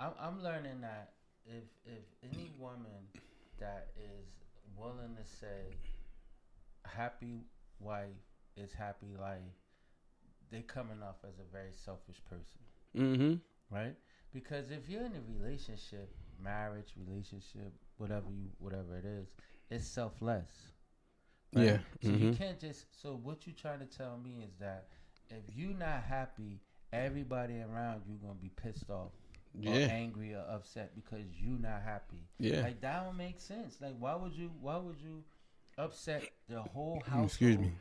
I'm learning that if any woman that is willing to say happy wife is happy life, they coming off as a very selfish person, Mm-hmm. right? Because if you're in a relationship, marriage, relationship, whatever it is, it's selfless, right? Yeah. So you Mm-hmm. can't just. So what you trying to tell me is that if you not happy, everybody around you gonna be pissed off or Yeah. angry or upset because you not happy. Yeah. Like that don't make sense. Like why would you upset the whole Excuse household, me.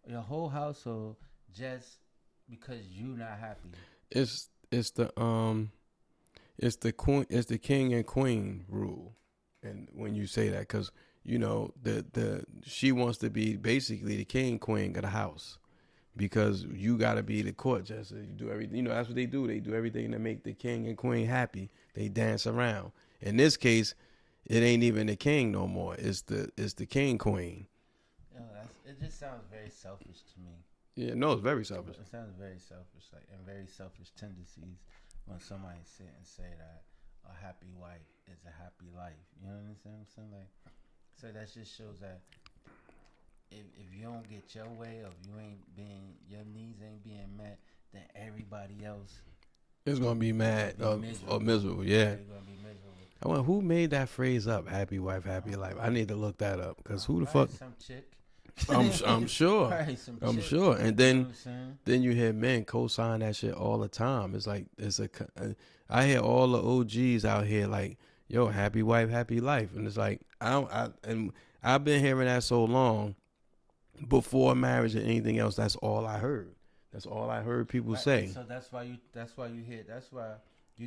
your whole household just because you not happy? It's the king and queen rule, and when you say that, because the she wants to be basically the king queen of the house because you got to be the court jester. You do everything. That's what they do. They do everything to make the king and queen happy. They dance around. In this case, it ain't even the king no more. It's the king queen. It just sounds very selfish to me. Yeah, no, it's very selfish. It sounds very selfish, like and very selfish tendencies when somebody sit and say that a happy wife is a happy life. You know what I'm saying? Like, so that just shows that if you don't get your way, or if you ain't being your needs ain't being met, then everybody else It's gonna be is gonna mad be or miserable. miserable. Yeah, Yeah. you're gonna be miserable. I wonder who made that phrase up. Happy wife, I happy don't life. I know. need to look that up because who the Probably fuck? some chick. I'm sure. Probably some I'm chick. sure. And You know what then I'm saying? then you hear men co-sign that shit all the time. It's like I hear all the OGs out here like, yo, happy wife, happy life, and it's like I don't. And I've been hearing that so long before marriage or anything else. That's all I heard. That's all I heard people Right, and say. so that's why you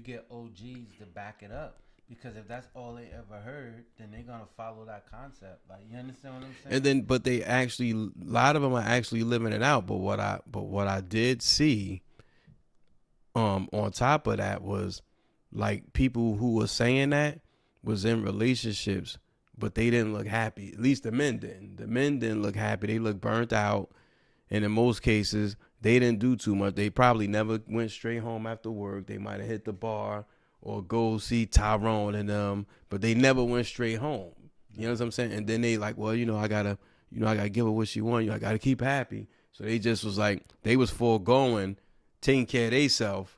get OGs to back it up, because if that's all they ever heard, then they're gonna follow that concept. Like, you understand what I'm And saying? then, but they actually, a lot of them are actually living it out. But what I did see, on top of that was like people who were saying that was in relationships, but they didn't look happy. At least the men didn't. The men didn't look happy. They looked burnt out, and in most cases, they didn't do too much. They probably never went straight home after work. They might have hit the bar or go see Tyrone and them, but they never went straight home. You know what I'm saying? And then they like, well, I gotta give her what she wants. I gotta keep happy. So they just was like, they was foregoing taking care of themselves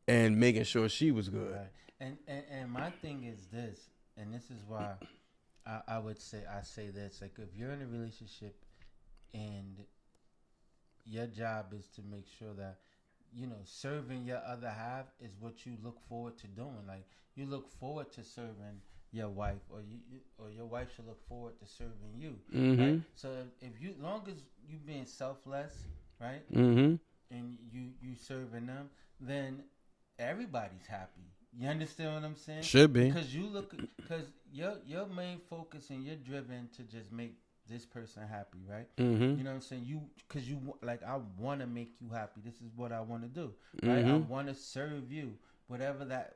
and making sure she was good. Right. And my thing is this, and this is why I would say I say this. Like, if you're in a relationship and your job is to make sure that serving your other half is what you look forward to doing. Like, you look forward to serving your wife, or your wife should look forward to serving you, right? Mm-hmm. So if you, long as you being selfless, right, Mm-hmm. and you serving them, then everybody's happy. You understand what I'm saying? Should be. Because your main focus and you're driven to just make this person happy, right? Mm-hmm. You know what I'm saying? Because like, I want to make you happy. This is what I want to do, right? I Mm-hmm. want to serve you, whatever that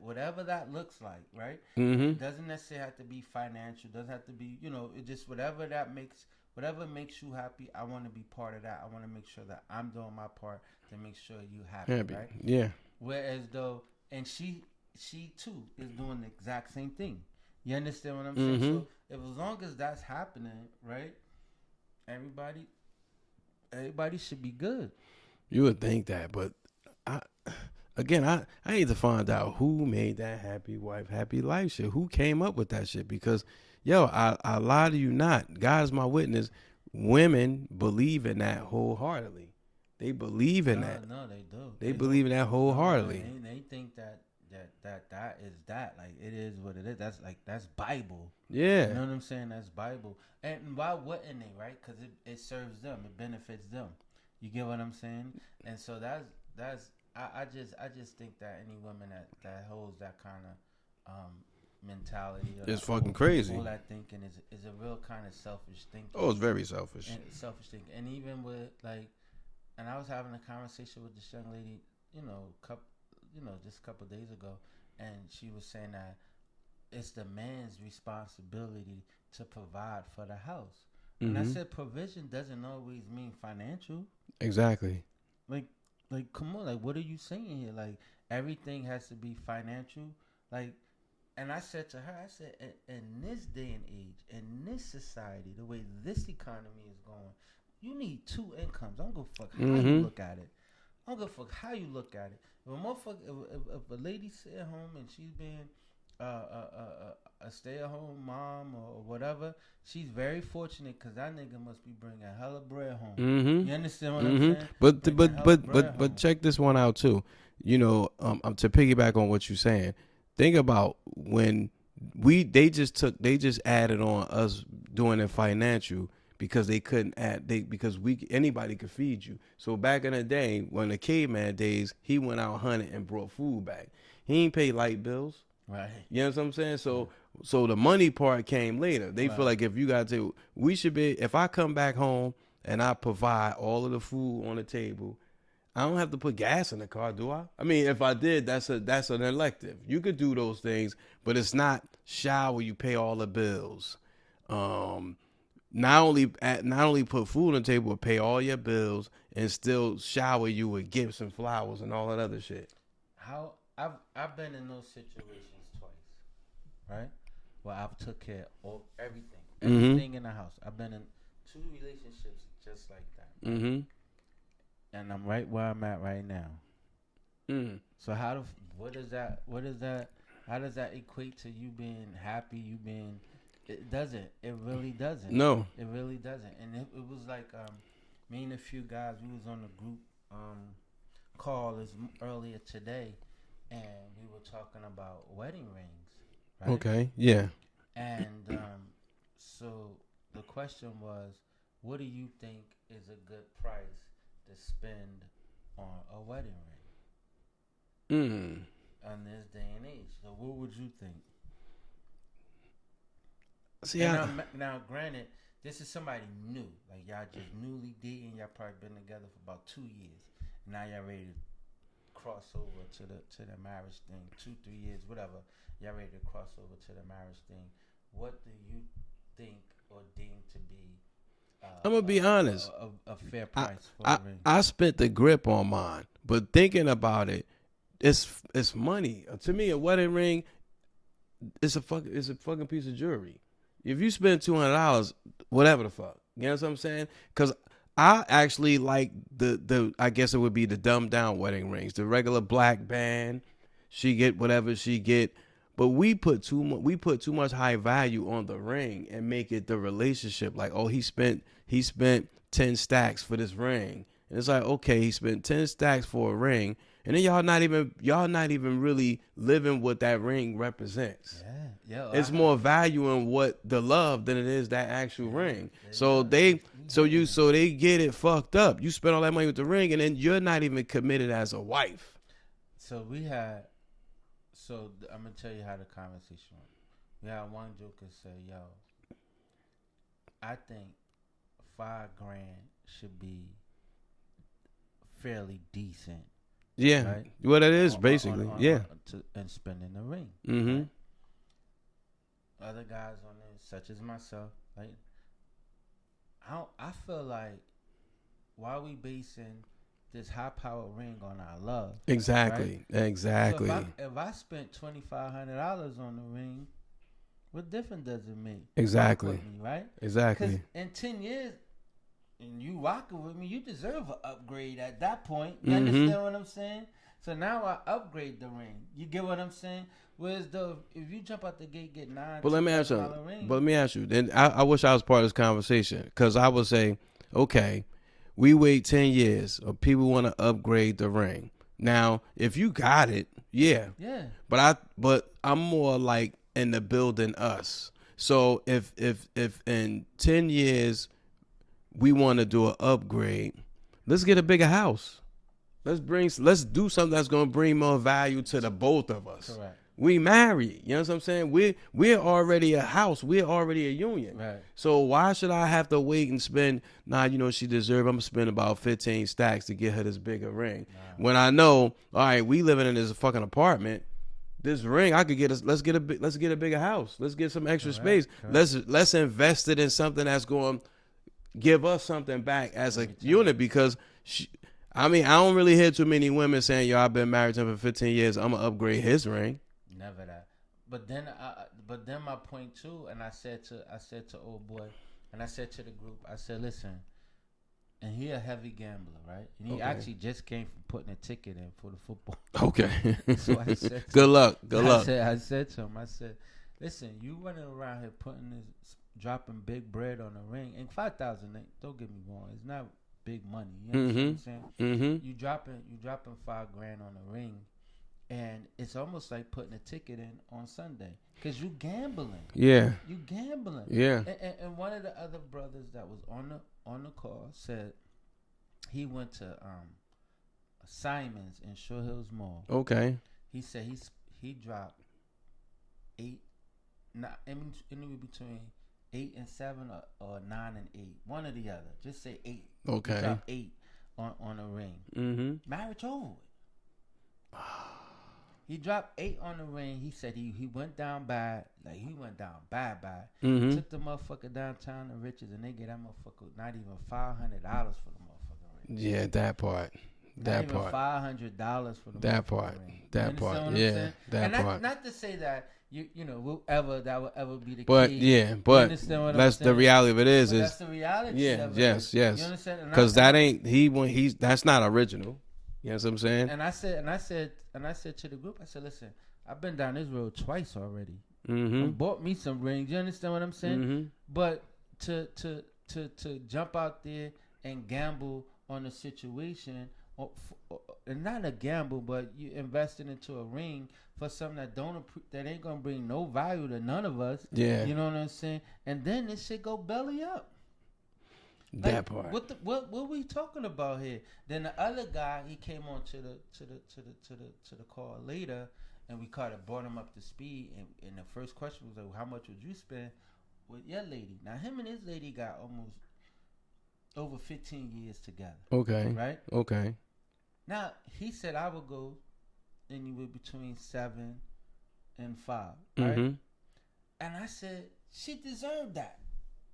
looks like, right? Mm-hmm. It doesn't necessarily have to be financial. Doesn't have to be, it just whatever makes you happy. I want to be part of that. I want to make sure that I'm doing my part to make sure you happy, Happy. right? Yeah. Whereas though, and she too is doing the exact same thing. You understand what I'm saying? Mm-hmm. So if, as long as that's happening, right, everybody everybody should be good. You would think that, but I again, I need to find out who made that happy wife, happy life shit. Who came up with that shit? Because yo, I lie to you not. God is my witness. Women believe in that wholeheartedly. They believe in No, that. no, they do. They They do. believe in that No, wholeheartedly. they think that is that. Like, it is what it is. That's Bible. You Yeah. know what I'm saying? That's Bible. And why wouldn't they, right? Because it serves them. It benefits them. You get what I'm saying? And so that's I just think that any woman that holds that kind of mentality, or It's that fucking all crazy. that thinking is a real kind of selfish Oh, thinking, it's very selfish. and selfish thinking. And even with, like, and I was having a conversation with this young lady, just a couple of days ago, and she was saying that it's the man's responsibility to provide for the house. And I Mm-hmm. said, provision doesn't always mean financial. Exactly. Like, come on, like, what are you saying here? Like, everything has to be financial, Like, and I said to her, I said, in this day and age, in this society, the way this economy is going, you need two incomes. I don't give a fuck how you look at it. I don't give a fuck how you look at it. If a motherfucker, if a lady sit at home and she's being a stay-at-home mom or whatever, she's very fortunate because that nigga must be bringing hella bread home. You understand what I'm saying? But check this one out too. You know, to piggyback on what you're saying, think about when they just added on us doing it financial because they couldn't because anybody could feed you. So back in the day, when the caveman days, he went out hunting and brought food back. He ain't pay light bills. Right. You know what I'm saying? So the money part came later. They feel like if you got to, we should be, if I come back home and I provide all of the food on the table, I don't have to put gas in the car, do I? I mean, if I did, that's an elective. You could do those things, but it's not shower, you pay all the bills. Not only put food on the table, but pay all your bills and still shower you with gifts and flowers and all that other shit. How I've been in those situations twice, right? Where I've took care of everything in the house. I've been in 2 relationships just like that, right? And I'm right where I'm at right now. So how does that equate to you being happy? It doesn't. It really doesn't. No, it really doesn't. And it was like me and a few guys. We was on a group call earlier today. And we were talking about wedding rings, right? Okay, yeah. And so the question was, what do you think is a good price to spend on a wedding ring? On this day and age. So what would you think? See, now granted, this is somebody new. Like y'all just newly dating. Y'all probably been together for about 2 years. Now y'all ready to cross over to the marriage thing, 2-3 years, whatever. Y'all ready to cross over to the marriage thing. What do you think or deem to be? I'm gonna be honest. A fair price for a ring. I spent the grip on mine, but thinking about it, it's money to me. A wedding ring, it's a fucking piece of jewelry. If you spend $200, whatever the fuck, you know what I'm saying? Because I actually like the I guess it would be the dumbed down wedding rings, the regular black band. She get whatever she get, but we put too much high value on the ring and make it the relationship. Like, oh, he spent 10 stacks for this ring, and it's like, okay, he spent 10 stacks for a ring, and then y'all not even really living what that ring represents. Yeah, it's more value in what the love than it is that actual ring. So they get it fucked up. You spend all that money with the ring, and then you're not even committed as a wife. So I'm gonna tell you how the conversation went. We had one joker say, "Yo, I think $5,000 should be fairly decent." Yeah, right? What it is basically, and spending the ring. Mm-hmm. Right? Other guys on there, such as myself, like I feel like why are we basing this high power ring on our love? Exactly, right? exactly. So if I spent $2,500 on the ring, what difference does it make? Exactly. With me, right? Exactly. Because in 10 years, and you rocking with me, you deserve an upgrade at that point. You understand what I'm saying? So now I upgrade the ring. You get what I'm saying? Whereas if you jump out the gate, get $9,000 But let me ask you. ring. But let me ask you. Then I wish I was part of this conversation, because I would say, okay, we wait 10 years, or people want to upgrade the ring. Now, if you got it, yeah. But I'm more like in the building us. So if in 10 years we want to do an upgrade, let's get a bigger house. Let's do something that's gonna bring more value to the both of us. Correct. We married, you know what I'm saying? We're already a house. We're already a union. Right. So why should I have to wait and spend? She deserves. I'm gonna spend about 15 stacks to get her this bigger ring. When I know, all right, we living in this fucking apartment. This ring, I could get us. Let's get a bigger house. Let's get some extra space. Correct. Let's invest it in something that's going to give us something back as a unit, because I don't really hear too many women saying, "Yo, I've been married to him for 15 years. I'm gonna upgrade his ring." Nah. never that. But then my point too, and I said to old boy, and I said to the group, I said, listen, and he a heavy gambler, right? And he actually just came from putting a ticket in for the football. Okay. So I said, good luck. I said to him, I said, listen, you running around here dropping big bread on a ring, and 5,000. Don't get me wrong, it's not big money. You understand what I'm saying? Mm-hmm. You dropping $5,000 on a ring, and it's almost like putting a ticket in on Sunday because you gambling. Yeah. You gambling. Yeah. And one of the other brothers that was on the call said he went to Simon's in Shore Hills Mall. Okay. He said he dropped 8, not in between 8 and 7 or 9 and 8, one or the other. Just say 8. Okay. He dropped 8 on a ring. Mm-hmm. Marriage over with. He dropped 8 on the ring. He said he went down bad. Like, he went down bad. Mm-hmm. Took the motherfucker downtown to Riches, and they get that motherfucker not even $500 for the motherfucker ring. Yeah, that part. Not even $500 for the that motherfucker part. ring. That part. Yeah, that part. Not to say that that will ever be the but case. Yeah, but that's the reality of it is that's the reality. Yeah, of it. yes. You understand? Because that ain't that's not original. You know what I'm saying? And I said to the group, I said, listen, I've been down this road twice already. Mm-hmm. I bought me some rings. You understand what I'm saying? Mm-hmm. But to jump out there and gamble on a situation, and not a gamble, but you investing into a ring for something that ain't gonna bring no value to none of us. Yeah. You know what I'm saying? And then this shit go belly up. That part. What we talking about here? Then the other guy, he came on to the call later, and we kind of brought him up to speed. And the first question was like, "How much would you spend with your lady?" Now him and his lady got almost over 15 years together. Okay. Right. Okay. Now he said I would go anywhere between 7 and 5. Right. Mm-hmm. And I said she deserved that.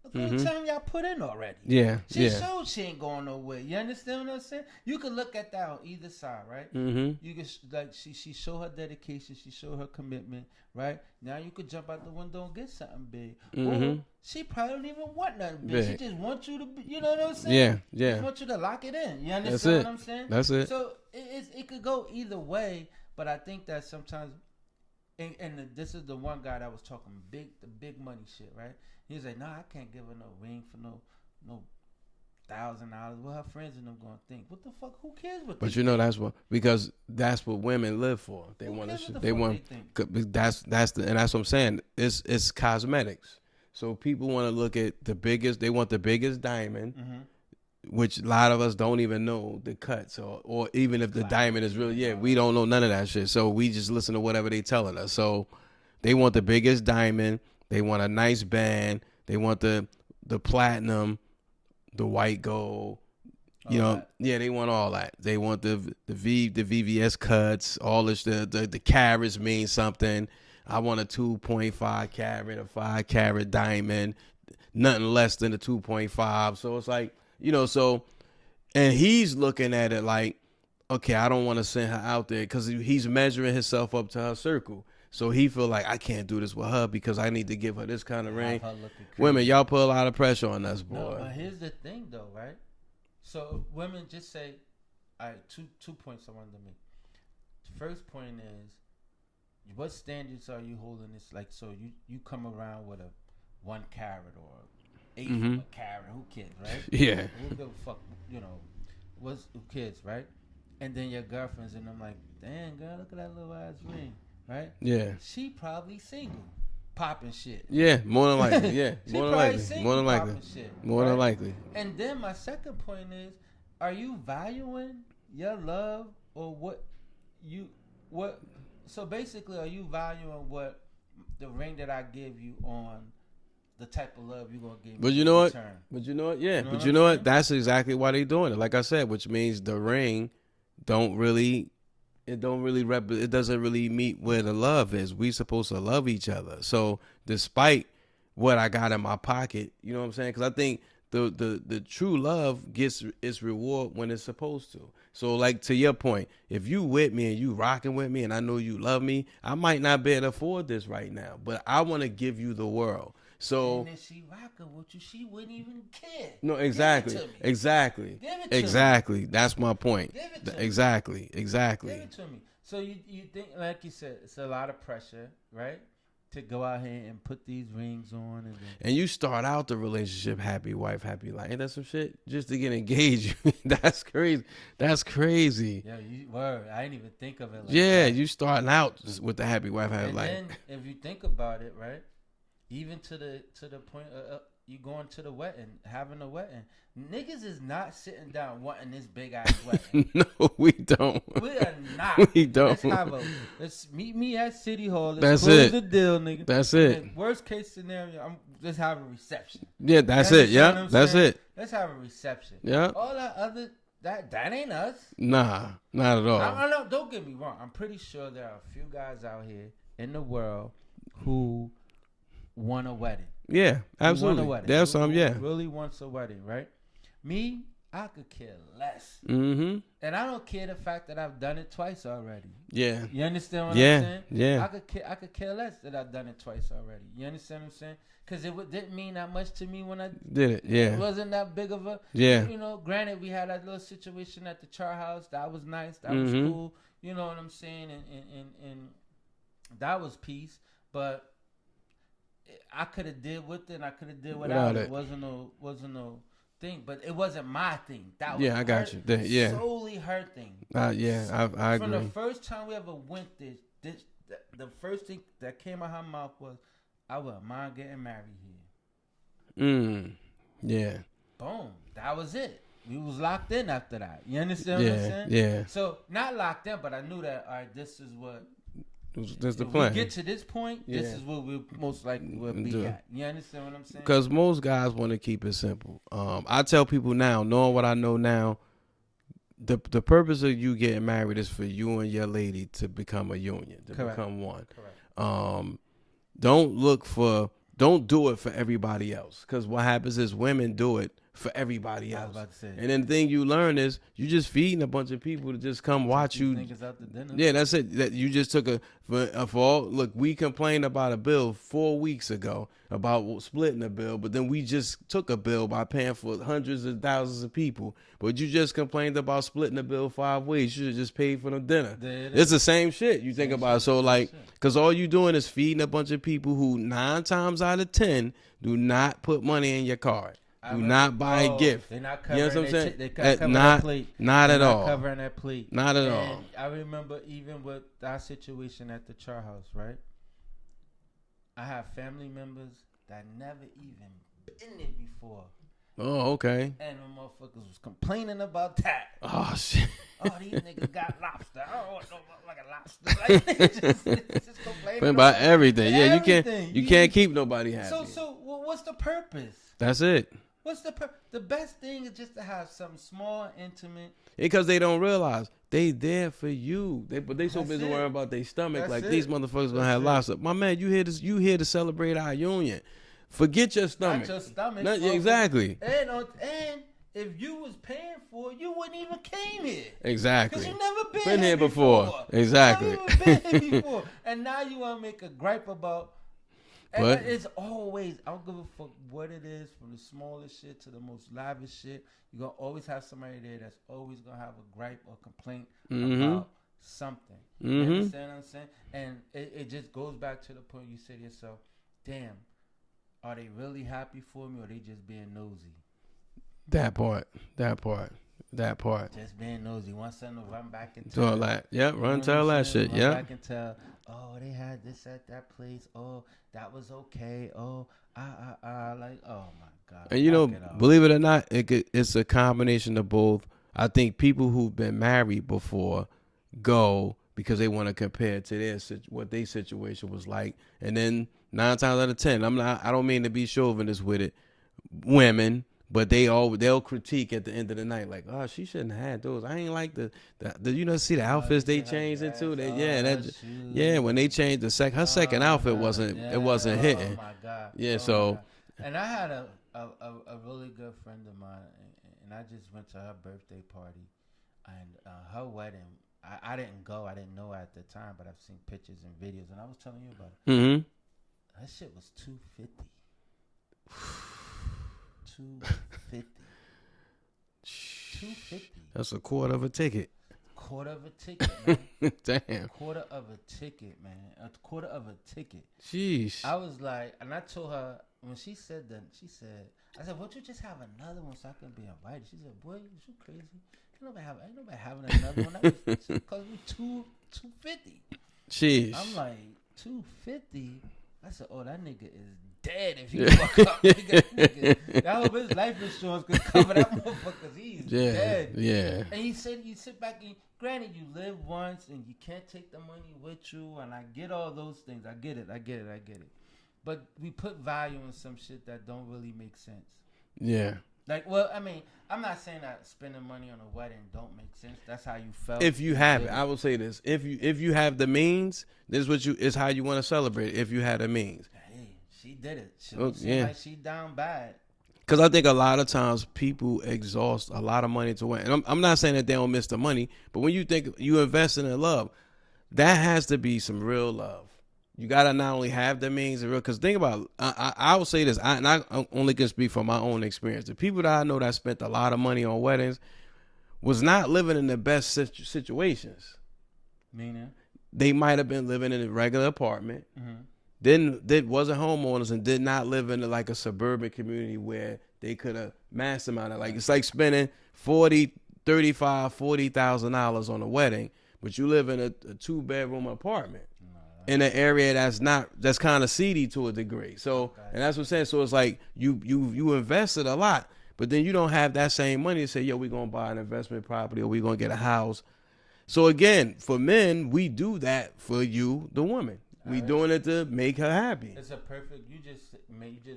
Look at the time y'all put in already. Yeah. She showed she ain't going nowhere. You understand what I'm saying? You can look at that on either side, right? Mm-hmm. You can she showed her dedication, she showed her commitment, right? Now you could jump out the window and get something big. Mm-hmm. Or she probably don't even want nothing big. She just wants you to be, you know what I'm saying? Yeah. She wants you to lock it in. You understand what I'm saying? That's it. So it could go either way, but I think that sometimes this is the one guy that was talking the big money shit, right? He was like, "Nah, I can't give her no ring for no $1,000. What her friends and them gonna think? What the fuck? Who cares what?" But that's what women live for. They want to. They want. That's what I'm saying. It's cosmetics. So people want to look at the biggest. They want the biggest diamond, which a lot of us don't even know the cuts or even if the diamond is really. Yeah, we don't know none of that shit. So we just listen to whatever they telling us. So they want the biggest diamond. They want a nice band. They want the platinum, the white gold. You know, they want all that. They want the VVS cuts. All this the carats mean something. I want a 2.5 carat, a 5 carat diamond, nothing less than a 2.5. So it's like, and he's looking at it like, okay, I don't want to send her out there because he's measuring himself up to her circle. So he feel like I can't do this with her because I need to give her this kind of ring. Women, y'all put a lot of pressure on us, boy. No, but here's the thing, though, right? So women just say, all right, two points I wanted to make. The first point is, what standards are you holding this? Like, so you come around with a 1 carat or 8 of a carat. Who cares, right? Yeah. Who give a fuck? Who cares, right? And then your girlfriends and I'm like, damn, girl, look at that little ass ring. Right? Yeah. She probably single, popping shit. Yeah, more than likely. Yeah, more than likely. More than likely. And then my second point is, are you valuing your love or what? So basically, are you valuing what the ring that I give you on the type of love you're gonna give me? But you know what? Yeah. But you know what? That's exactly why they doing it. Like I said, which means the ring it doesn't really meet where the love is. We supposed to love each other. So despite what I got in my pocket, you know what I'm saying? Because I think the true love gets its reward when it's supposed to. So like to your point, if you with me and you rocking with me and I know you love me, I might not be able to afford this right now, but I want to give you the world. So and if she rocking with you, she wouldn't even care. no, exactly, exactly. Give it to exactly. me. That's my point. Give it to exactly, me. exactly. Give it to me. So you think, like you said, it's a lot of pressure, right? To go out here and put these rings on, and you start out the relationship happy wife, happy life. Ain't that some shit? Just to get engaged. That's crazy. That's crazy. Yeah, word. I didn't even think of it. Like yeah, that. You starting out with the happy wife, happy life. And then if you think about it, right, even to the point you going to the wedding, having a wedding. Niggas is not sitting down wanting this big ass wedding. No, we don't. We are not. We don't. Let's meet me at City Hall. That's close it. The deal, nigga. That's it. And worst case scenario, let's have a reception. Yeah, that's it. Yeah, that's it. Let's have a reception. Yeah. All that other that ain't us. Nah, not at all. I know. Don't get me wrong. I'm pretty sure there are a few guys out here in the world who want a wedding. Yeah, absolutely. There's some, yeah. Really wants a wedding, right? Me, I could care less. Mm-hmm. And I don't care the fact that I've done it twice already. Yeah. You understand what I'm saying? Yeah. I could care less that I've done it twice already. You understand what I'm saying? Because it didn't mean that much to me when I did it. Yeah. It wasn't that big of a. Yeah. You know, granted, we had that little situation at the chart house. That was nice. That was cool. You know what I'm saying? And that was peace. But I could have did with it and I could have did without it. It wasn't no thing, but it wasn't my thing. That was I got you. Yeah, solely her thing. I agree. From the first time we ever went the first thing that came out her mouth was, "I wouldn't mind getting married here." Yeah. Boom. That was it. We was locked in after that. You understand what I'm saying? Yeah. So not locked in, but I knew that. All right, this is what. That's the plan. We get to this point, this is what we most likely will be at. You understand what I'm saying? Because most guys want to keep it simple. I tell people now, knowing what I know now, the purpose of you getting married is for you and your lady to become a union, to become one. Correct. Don't do it for everybody else. Because what happens is women do it for everybody else. I was about to say. And then the thing you learn is you just feeding a bunch of people to just come watch you. Niggas out to dinner. Yeah, that's it. That you just took look, we complained about a bill 4 weeks ago about splitting a bill, but then we just took a bill by paying for hundreds of thousands of people. But you just complained about splitting the bill 5 ways. You should have just paid for the dinner. It's the same shit. You think about it. So like, because all you doing is feeding a bunch of people who 9 times out of 10 do not put money in your card. Do not buy a gift. They're not covering. You know what I'm saying? They're covering that plate. Not at all. Covering that plate. Not at all. I remember even with that situation at the chart house, right? I have family members that never even been there before. Oh, okay. And the motherfuckers was complaining about that. Oh shit. Oh, these niggas got lobster. I don't want no motherfucking lobster. Like, just complaining about everything. Yeah, everything. you can't keep nobody happy. So what's the purpose? That's it. What's the best thing is just to have something small, intimate. Because they don't realize they there for you. They so busy worrying about their stomach. These motherfuckers gonna have lobster. My man, you here to celebrate our union. Forget your stomach. Not your stomach. Exactly. And if you was paying for it, you wouldn't even came here. Exactly. Because you never been here before. Exactly. You never been here before. And now you want to make a gripe about. But it's always, I don't give a fuck what it is, from the smallest shit to the most lavish shit. You're going to always have somebody there that's always going to have a gripe or complaint about something. You understand what I'm saying? And it just goes back to the point you say to yourself, damn, are they really happy for me or they just being nosy? That part. Just being nosy. Want something to run back and tell. All that. Yeah, run tell that shit. Run yeah. back and tell, oh, they had this at that place. Oh, that was okay. Oh, like, oh my God. And you know, believe it or not, it's a combination of both. I think people who've been married before go because they want to compare to what their situation was like. And then 9 times out of 10, I don't mean to be chauvinist with it, women, but they'll critique at the end of the night like, oh, she shouldn't have had those. I ain't like the see the outfits they changed into. When they changed her second outfit wasn't hitting. Oh my God. Yeah, God. And I had a really good friend of mine, and I just went to her birthday party, and her wedding. I didn't go. I didn't know at the time, but I've seen pictures and videos, and I was telling you about it. Mm-hmm. That shit was $250. $250. $250. That's a quarter of a ticket. Quarter of a ticket, man. Damn. Quarter of a ticket, man. A quarter of a ticket. Jeez. I was like, and I told her when she said that, I said, "Won't you just have another one so I can be invited?" She said, "Boy, you crazy? Ain't nobody having another one. That was cost me $250." Jeez. I'm like, $250. I said, "Oh, that nigga is dead if he fuck up." Nigga, I hope his life insurance could cover that motherfucker because he's dead. Yeah. And he said, "You sit back and granted, you live once and you can't take the money with you." And I get all those things. I get it. But we put value in some shit that don't really make sense. Yeah. Like, well, I mean, I'm not saying that spending money on a wedding don't make sense. That's how you felt. If you have it, I will say this: if you have the means, this is how you want to celebrate. If you had the means, hey, she did it. She don't seem like she down bad. Because I think a lot of times people exhaust a lot of money to win. And I'm not saying that they don't miss the money, but when you think you invest in love, that has to be some real love. You got to not only have the means and real, because think about it, I will say this, and I only can speak from my own experience. The people that I know that spent a lot of money on weddings was not living in the best situations. Meaning? They might have been living in a regular apartment. Mm-hmm. Wasn't homeowners and did not live in like a suburban community where they could have massed them out of. Like, it's like spending $40,000 on a wedding, but you live in a 2-bedroom apartment. In an area that's kind of seedy to a degree. So, and that's what I'm saying. So it's like you invested a lot, but then you don't have that same money to say, yo, we're going to buy an investment property or we're going to get a house. So again, for men, we do that for you, the woman. We doing it to make her happy. It's a perfect, you just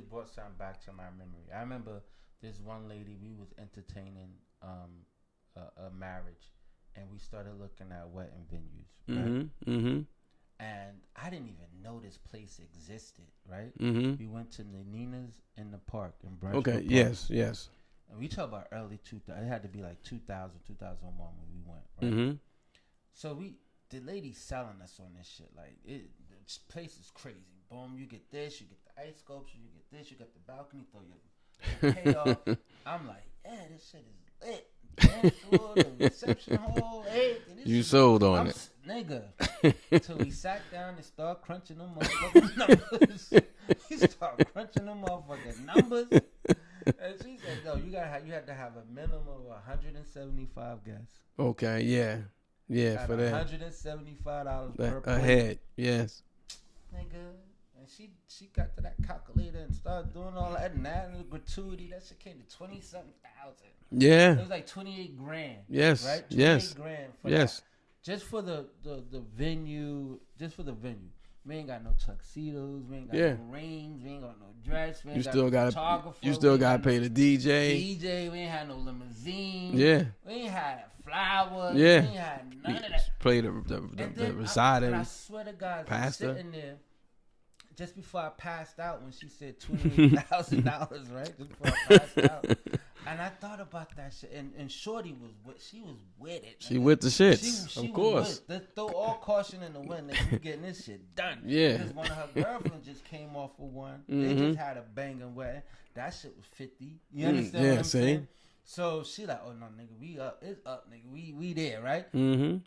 brought something back to my memory. I remember this one lady, we was entertaining a marriage, and we started looking at wedding venues. Right? Mm-hmm. Mm-hmm. And I didn't even know this place existed, right? Mm-hmm. We went to Nina's in the park in Brunch. Okay, Park. Yes. And we talk about early 2000. It had to be like 2000, 2001 when we went, right? Mm-hmm. So the lady selling us on this shit. Like, the place is crazy. Boom, you get this, you get the ice sculpture, you get this, you got the balcony, throw your payoff. I'm like, yeah, this shit is lit. Dance floor, the reception hall, everything. You sold on it. Nigga. Till we sat down and started crunching them motherfucking numbers. We started crunching them motherfucking numbers. And she said, no, you had to have a minimum of 175 guests. Okay, yeah. Yeah, for that. $175 per plate. Ahead, yes. Nigga. And she got to that calculator and started doing all that and adding the gratuity. That shit came to 20-something thousand. Yeah. It was like $28,000. Yes. Right? Yes. $28,000 for yes. that. Just for the venue. Just for the venue. We ain't got no tuxedos. We ain't got no rings. We ain't got no dress. We ain't got no photographer. You still got to pay the DJ. We ain't had no limousine. Yeah. We ain't had flowers. Yeah. We ain't had none of that. Play the reciting. I swear to God, pastor. sitting there just before I passed out when she said $28,000, right? Just before I passed out. And I thought about that shit. And Shorty was with it. She with the shits. Of course. Throw all caution in the wind that you getting this shit done. Yeah. Because one of her girlfriends just came off of one. Mm-hmm. They just had a banging wedding. That shit was 50. You understand what I'm saying? So she like, oh no, nigga, we up. It's up, nigga. We there, right? Mm-hmm.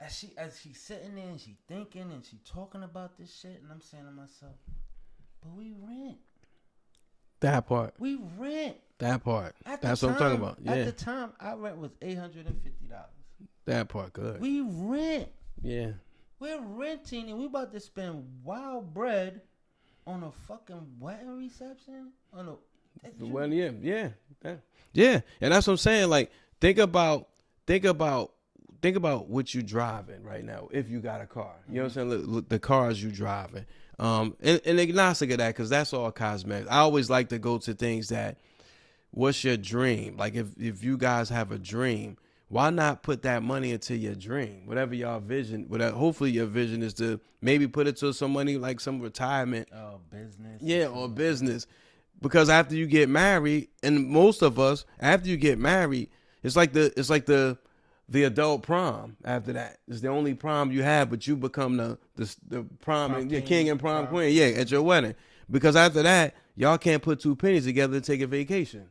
As she's sitting there and she thinking and she talking about this shit, and I'm saying to myself, but we rent. That part. We rent. That part. That's what I'm talking about. Yeah. At the time, our rent was $850. That part, good. We rent. Yeah. We're renting and we about to spend wild bread on a fucking wedding reception? Yeah. Yeah. And that's what I'm saying. Like, think about what you driving right now if you got a car. You know what I'm saying? Look, the cars you driving. And agnostic of that, because that's all cosmetic. I always like to go to things that, what's your dream? Like, if you guys have a dream, why not put that money into your dream? Whatever y'all vision, hopefully your vision is to maybe put it to some money, like some retirement. Oh, business. Yeah, or business. because after you get married, and most of us after you get married, it's like the adult prom. After that, it's the only prom you have, but you become the prom and the king and prom queen. Yeah, at your wedding, because after that, y'all can't put two pennies together to take a vacation.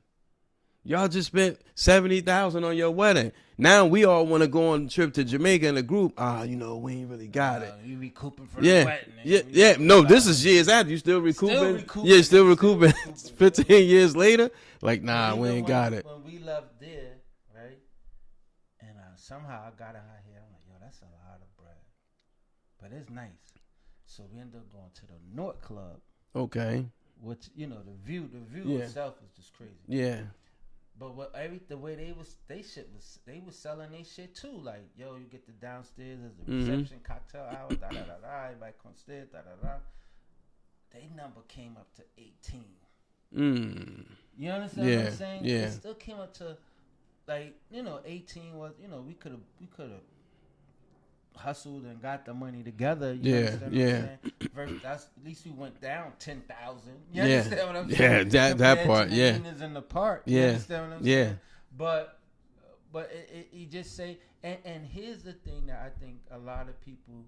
Y'all just spent $70,000 on your wedding. Now we all want to go on a trip to Jamaica in a group. We ain't really got it. You recouping for the wedding. Yeah. No, this is years after. You still recouping? Still recouping. 15 years later, like we ain't got it. When we left there, right, and somehow I got out here. I'm like, yo, that's a lot of bread, but it's nice. So we ended up going to the North Club. Okay. Which the view itself is just crazy. Yeah. But the way they was selling their shit too. Like, yo, you get the downstairs as the reception, cocktail hour, da da da da. Everybody come upstairs, da da da. They number came up to 18. You understand what I'm saying? Yeah. It still came up to 18 was we could have hustled and got the money together. You understand what I'm saying? That's at least we went down 10,000. You understand what I'm saying? Yeah, that part. Yeah, in the park. Yeah, you understand what I'm saying? But you just say, and here's the thing that I think a lot of people,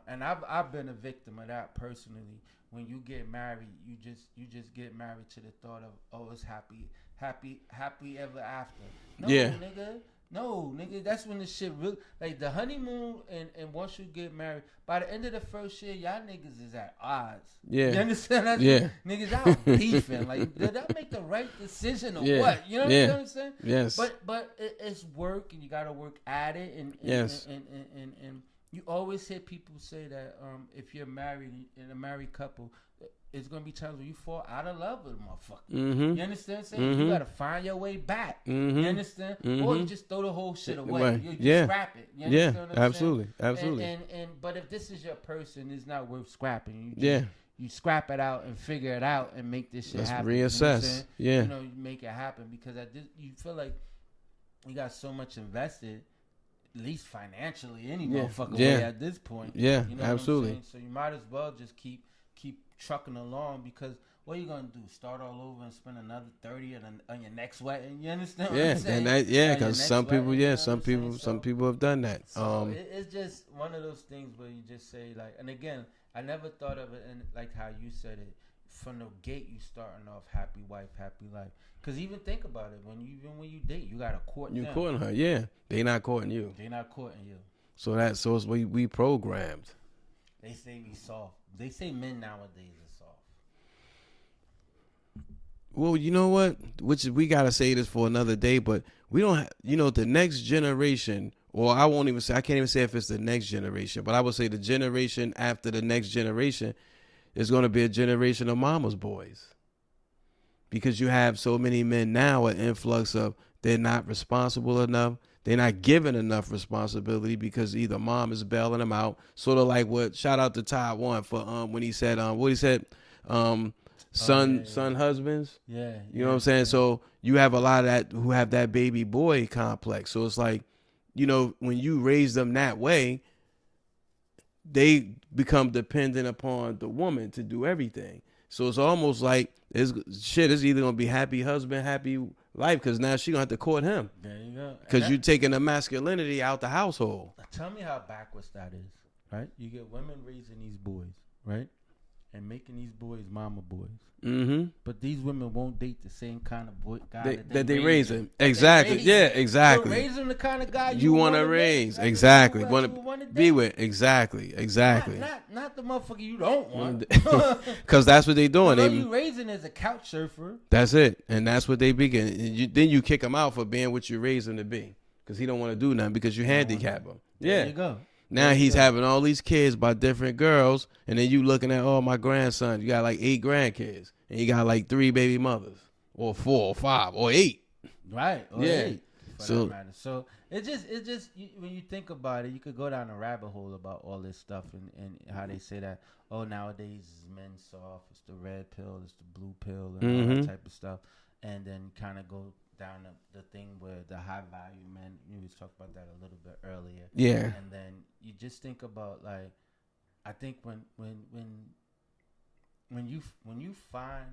and I've been a victim of that personally. When you get married, you just get married to the thought of it's happy ever after. No, nigga. No, nigga, that's when the shit really, like the honeymoon and once you get married, by the end of the first year, y'all niggas is at odds. Yeah. You understand? Niggas out beefing. Like, did I make the right decision or what? You know what I'm saying? Yes. But it's work and you got to work at it. And you always hear people say that if you're married, in a married couple, it's going to be times when you fall out of love with a motherfucker. You understand what I'm saying? You got to find your way back. You understand? Or you just throw the whole shit away. You just scrap it. You understand what I'm absolutely. saying? Absolutely. But if this is your person, it's not worth scrapping. You scrap it out and figure it out and make this shit happen. Reassess. You know, you make it happen because you feel like you got so much invested, at least financially, any motherfucker way at this point. Yeah, you know absolutely. So you might as well just keep trucking along because what are you gonna do? Start all over and spend another 30 on your next wedding? You understand what I'm saying? Because some people have done that. So it's just one of those things where you just say like, and again, I never thought of it and like how you said it. From the gate, you starting off happy wife, happy life. Because even think about it, when you date, you gotta court them. You courting her, yeah. They not courting you. They not courting you. So it's we programmed. They say we soft. They say men nowadays are soft. Well, you know what? We gotta say this for another day, but we don't have, the next generation, or I can't even say if it's the next generation, but I would say the generation after the next generation is going to be a generation of mama's boys. Because you have so many men now, an influx of they're not responsible enough. They're not given enough responsibility because either mom is bailing them out. Sort of like shout out to Todd One for when he said son husbands. Yeah. You know what I'm saying? So you have a lot of that who have that baby boy complex. So it's like, when you raise them that way, they become dependent upon the woman to do everything. So it's almost like it's either gonna be happy husband, happy life, because now she gonna have to court him. There you go. Because you're taking the masculinity out the household. Tell me how backwards that is, right? You get women raising these boys, right, and making these boys mama boys. Mm-hmm. But these women won't date the same kind of guy that they raise him. Exactly. Yeah. Exactly. You're raising the kind of guy you want to raise. Exactly. Want to be with. Exactly. Not the motherfucker you don't want. Because that's what they doing. You raising as a couch surfer. That's it, and that's what they begin. Then you kick him out for being what you raised him to be, because he don't want to do nothing because you handicap him. Yeah. There you go. Now he's having all these kids by different girls, and then you looking at, my grandson, you got like 8 grandkids, and you got like 3 baby mothers, or 4 or 5 or 8. Right. Or 8. So it's just when you think about it, you could go down a rabbit hole about all this stuff and how they say that, nowadays men soft, it's the red pill, it's the blue pill, and all that type of stuff, and then kind of go down the thing where the high value men, you was talking about that a little bit earlier. Yeah. And then you just think about, like, I think when you find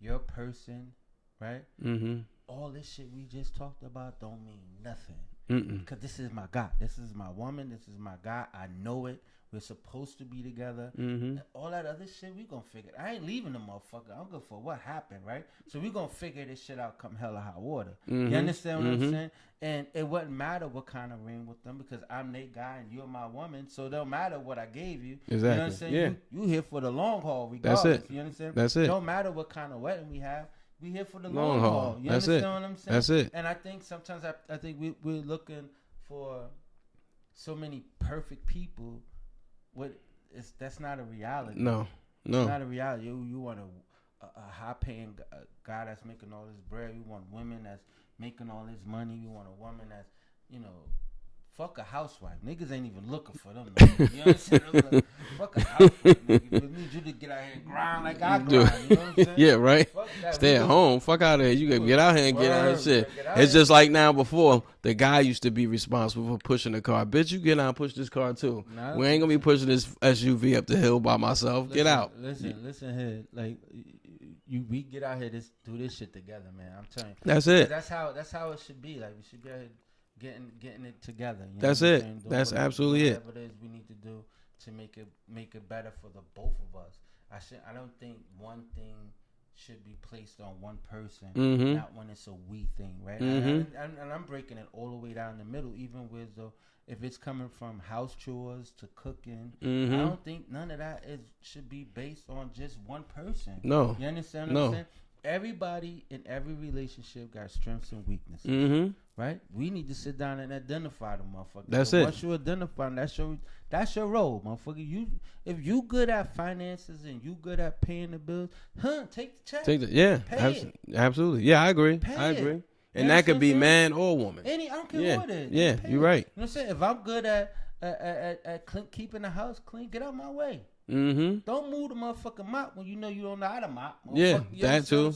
your person, right? Mm-hmm. All this shit we just talked about don't mean nothing. Mm-mm. Because this is my guy. This is my woman. This is my guy. I know it. We're supposed to be together. Mm-hmm. All that other shit, we gonna figure. I ain't leaving the motherfucker. I'm good for what happened, right? So we gonna figure this shit out come hell or high water. Mm-hmm. You understand what Mm-hmm. I'm saying? And it wouldn't matter what kind of ring with them because I'm their guy and you're my woman. So it don't matter what I gave you. Exactly. You know what I'm saying? Yeah. You here for the long haul regardless. That's it. You understand? That's it. It don't matter what kind of wedding we have. We here for the Long long haul. haul. You That's understand it. what I'm saying? That's it. And I think sometimes I think we're looking for so many perfect people. That's not a reality. No. It's not a reality. You want a high paying guy that's making all this bread. You want women that's making all this money. You want a woman that's, fuck a housewife. Niggas ain't even looking for them. You understand? Like, fuck a housewife. Nigga. We need you to get out here and grind like I grind. You know what I'm saying? Yeah, right. Stay We at home. Fuck out of here. You can get out here and get out of shit. It's just like now before, the guy used to be responsible for pushing the car. Bitch, you get out and push this car too. We ain't gonna be pushing this SUV up the hill by myself. Get out. Listen here. Like, we get out here, do this shit together, man. I'm telling you. That's it. That's how it should be. Like, we should be out here getting it together. You That's know it. That's absolutely it. Whatever it is we need to do to make it better for the both of us. I don't think one thing should be placed on one person, Mm-hmm. not when it's a we thing, right? Mm-hmm. And I'm breaking it all the way down the middle, even with if it's coming from house chores to cooking. Mm-hmm. I don't think none of that should be based on just one person. No. You understand what I'm saying? Everybody in every relationship got strengths and weaknesses. Mm-hmm. Right? We need to sit down and identify them, motherfuckers. That's so it. Once you identify them, that's your role, motherfucker. If you good at finances and you good at paying the bills, take the check. Pay absolutely. Yeah, I agree. I agree. And that could be man or woman. I don't care what it is. Yeah, you're right. You know what I'm saying? If I'm good at keeping the house clean, get out my way. Mm-hmm. Don't move the motherfucking mop when you know you don't know how to mop. Yeah, that too.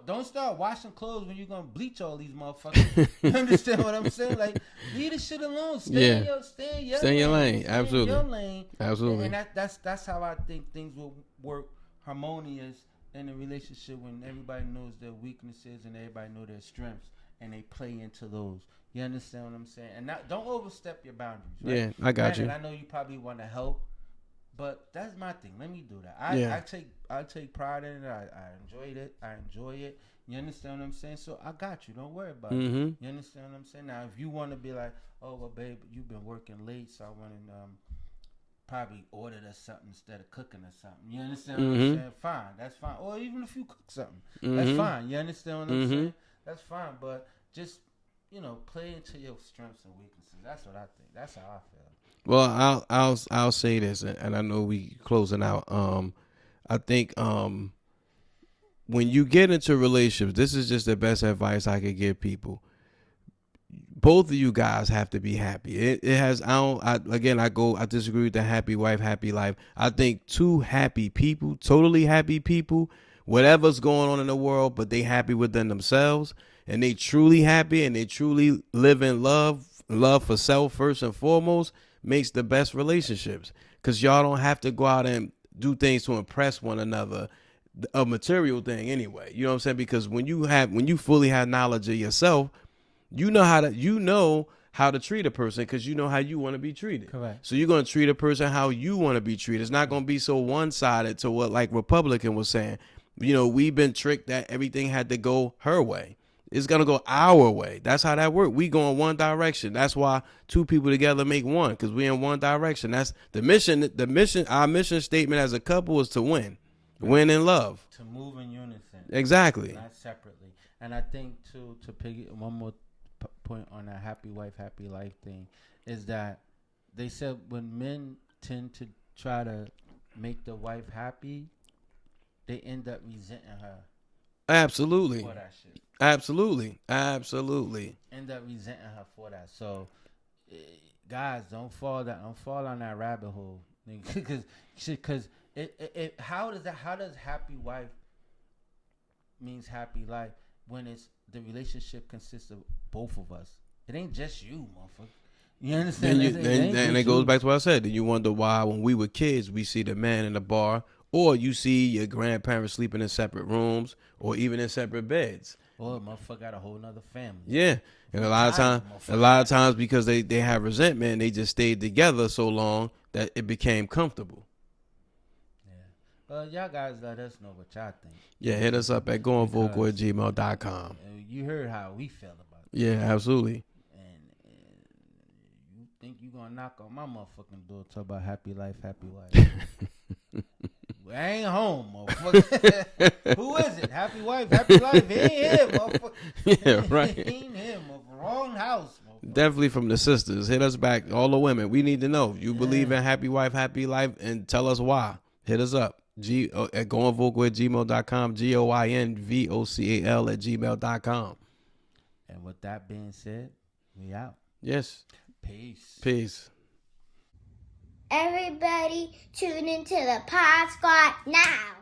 Don't start washing clothes when you're gonna bleach all these motherfuckers. You understand what I'm saying? Like, leave this shit alone. Stay in your lane. Absolutely. Stay in your lane. Absolutely. And that's how I think things will work harmonious in a relationship when everybody knows their weaknesses and everybody know their strengths and they play into those. You understand what I'm saying? And don't overstep your boundaries. Right? Yeah, I got you. And I know you probably want to help. But that's my thing. Let me do that. I take pride in it. I enjoyed it. I enjoy it. You understand what I'm saying? So I got you. Don't worry about it. You understand what I'm saying? Now, if you want to be like, oh, well, babe, you've been working late, so I want to probably order us something instead of cooking or something. You understand what I'm saying? Fine. That's fine. Or even if you cook something, that's fine. You understand what I'm saying? That's fine. But just, play into your strengths and weaknesses. That's what I think. That's how I feel. Well, I'll say this, and I know we closing out. I think when you get into relationships, this is just the best advice I could give people. Both of you guys have to be happy. It has. I disagree with the happy wife, happy life. I think two happy people, totally happy people, whatever's going on in the world, but they happy within themselves, and they truly happy, and they truly live in love for self first and foremost. Makes the best relationships because y'all don't have to go out and do things to impress one another, a material thing anyway. You know what I'm saying? Because when you fully have knowledge of yourself, you know how to treat a person because you know how you want to be treated. Correct. So you're going to treat a person how you want to be treated. It's not going to be so one-sided to what like Republican was saying. We've been tricked that everything had to go her way. It's going to go our way. That's how that works. We go in one direction. That's why two people together make one, because we in one direction. That's the mission. Our mission statement as a couple is to win. Win in love. To move in unison. Exactly. Not separately. And I think, to piggy one more point on that happy wife, happy life thing, is that they said when men tend to try to make the wife happy, they end up resenting her. Absolutely. For that shit. Absolutely. End up resenting her for that. So, guys, don't fall on that rabbit hole, because how does happy wife means happy life when it's the relationship consists of both of us? It ain't just you, motherfucker. You understand? Then it goes back to what I said. Then you wonder why when we were kids, we see the man in the bar Or you see your grandparents sleeping in separate rooms or even in separate beds. Or a motherfucker got a whole nother family. Yeah. And a lot of times because they have resentment, they just stayed together so long that it became comfortable. Yeah. Y'all guys let us know what y'all think. Yeah, hit us up at goinvocal@gmail.com. You heard how we felt about it. Yeah, absolutely. And you think you gonna knock on my motherfucking door talk about happy life, happy wife. I ain't home, motherfucker. Who is it? Happy wife, happy life. He ain't here, motherfucker. Yeah, right. He ain't here, motherfucker. Wrong house, motherfucker. Definitely from the sisters. Hit us back. All the women. We need to know. You believe in happy wife, happy life, and tell us why. Hit us up. At goinvocal@gmail.com. GOINVOCAL@gmail.com. And with that being said, we out. Yes. Peace. Everybody tune into the Pod Squad now.